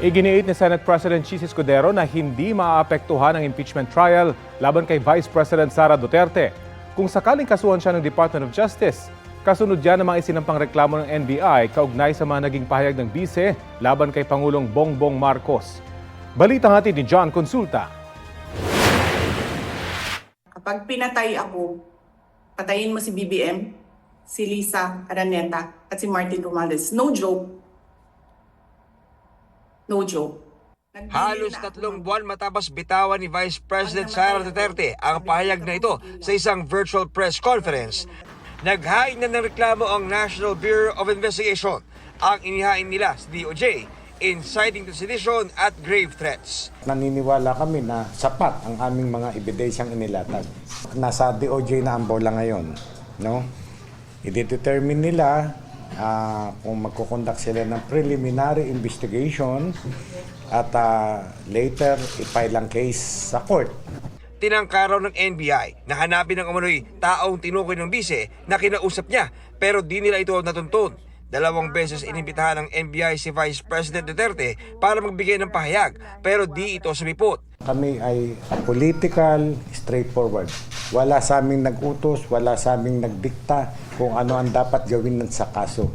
Iginiit ni Senate President Chis Escudero na hindi maaapektuhan ang impeachment trial laban kay Vice President Sara Duterte. Kung sakaling kasuhan siya ng Department of Justice, kasunod yan ang mga isinampang reklamo ng NBI kaugnay sa mga naging pahayag ng bise laban kay Pangulong Bongbong Marcos. Balitang hatid ni John Consulta. Kapag pinatay ako, patayin mo si BBM, si Lisa Araneta at si Martin Romualdez. No joke. No joke. Halos 3 buwan matapos bitawan ni Vice President Sara Duterte ang pahayag na ito sa isang virtual press conference. Naghain na ng reklamo ang National Bureau of Investigation. Ang inihain nila sa DOJ, inciting to sedition at grave threats. Naniniwala kami na sapat ang aming mga ebidensyang inilatag. Nasa DOJ na ang bola ngayon. No? I-determine nila kung magkukondak sila ng preliminary investigation at later i-file ang case sa court. Tinangkaraw ng NBI na hanapin ang umano'y taong tinukoy ng bise na kinausap niya pero di nila ito natuntun. 2 beses inimbitahan ng NBI si Vice President Duterte para magbigay ng pahayag pero di ito sumipot. Kami ay political, straightforward. Wala sa aming nag-utos, wala sa aming nagdikta kung ano ang dapat gawin sa kaso.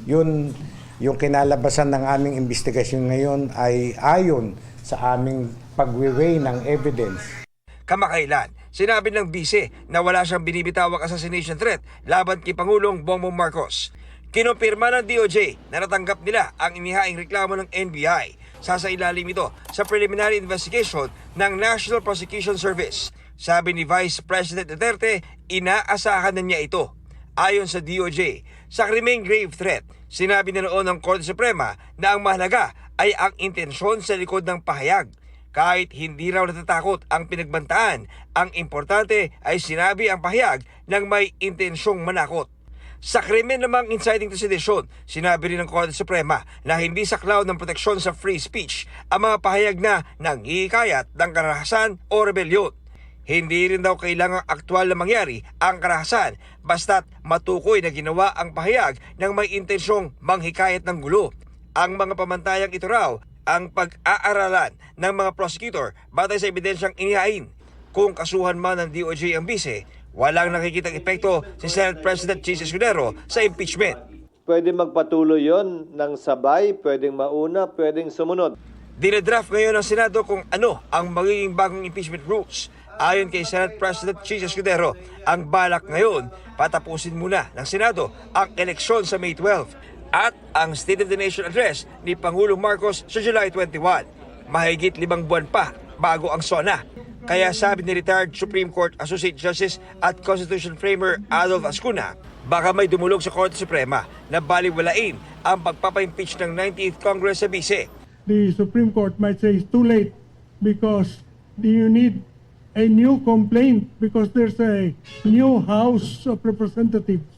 Yun, yung kinalabasan ng aming investigasyon ngayon ay ayon sa aming pag-weigh ng evidence. Kamakailan, sinabi ng bise na wala siyang binibitawang assassination threat laban kay Pangulong Bongbong Marcos. Kinumpirma ng DOJ na natanggap nila ang inihaing reklamo ng NBI. Sasailalim ito sa preliminary investigation ng National Prosecution Service. Sabi ni Vice President Duterte, inaasahan na niya ito. Ayon sa DOJ, sa krimeng grave threat, sinabi na noon ng Korte Suprema na ang mahalaga ay ang intensyon sa likod ng pahayag. Kahit hindi raw natatakot ang pinagbantaan, ang importante ay sinabi ang pahayag ng may intensyong manakot. Sa krimen namang inciting to sedition, sinabi rin ng Korte Suprema na hindi saklaw ng proteksyon sa free speech ang mga pahayag na nanghihikayat ng karahasan o rebelyon. Hindi rin daw kailangang aktwal na mangyari ang karahasan basta't matukoy na ginawa ang pahayag ng may intensyong manghikayat ng gulo. Ang mga pamantayang ito raw ang pag-aaralan ng mga prosecutor batay sa ebidensyang inihain. Kung kasuhan man ng DOJ ang bise, walang nakikitang epekto si Senate President Chis Escudero sa impeachment. Pwede magpatuloy yon ng sabay, pwedeng mauna, pwedeng sumunod. Dinadraft ngayon ng Senado kung ano ang magiging bagong impeachment rules. Ayon kay Senate President Chis Escudero, ang balak ngayon patapusin muna ng Senado ang eleksyon sa May 12 at ang State of the Nation address ni Pangulong Marcos sa July 21. Mahigit 5 buwan pa bago ang SONA. Kaya sabi ni retired Supreme Court Associate Justice at Constitution Framer Adolf Ascuna, baka may dumulog sa Korte Suprema na baliwalain ang pagpapa-impeach ng 19th Congress sa bise. The Supreme Court might say it's too late because you need a new complaint because there's a new House of Representatives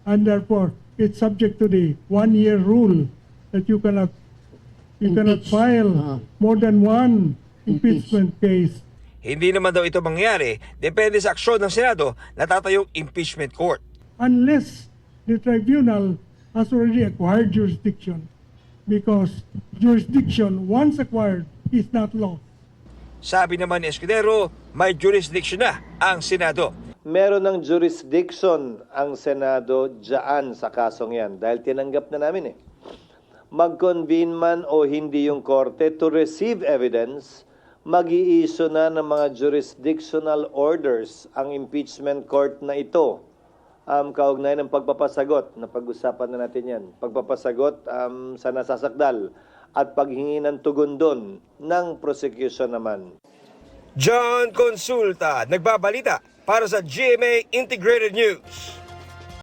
and therefore it's subject to the 1-year rule that you cannot file more than one impeachment case. Hindi naman daw ito mangyayari, depende sa aksyon ng Senado na tatayong impeachment court. Unless the tribunal has already acquired jurisdiction because jurisdiction once acquired is not law. Sabi naman ni Escudero, may jurisdiction na ang Senado. Meron ng jurisdiction ang Senado dyan sa kasong yan dahil tinanggap na namin Mag-convene man o hindi yung korte to receive evidence, mag-i-issue na ng mga jurisdictional orders ang impeachment court na ito. Kaugnay ng pagpapasagot, na pag-usapan na natin yan. Pagpapasagot sa nasasakdal at paghingi ng tugon doon ng prosecution naman. John Consulta, nagbabalita para sa GMA Integrated News.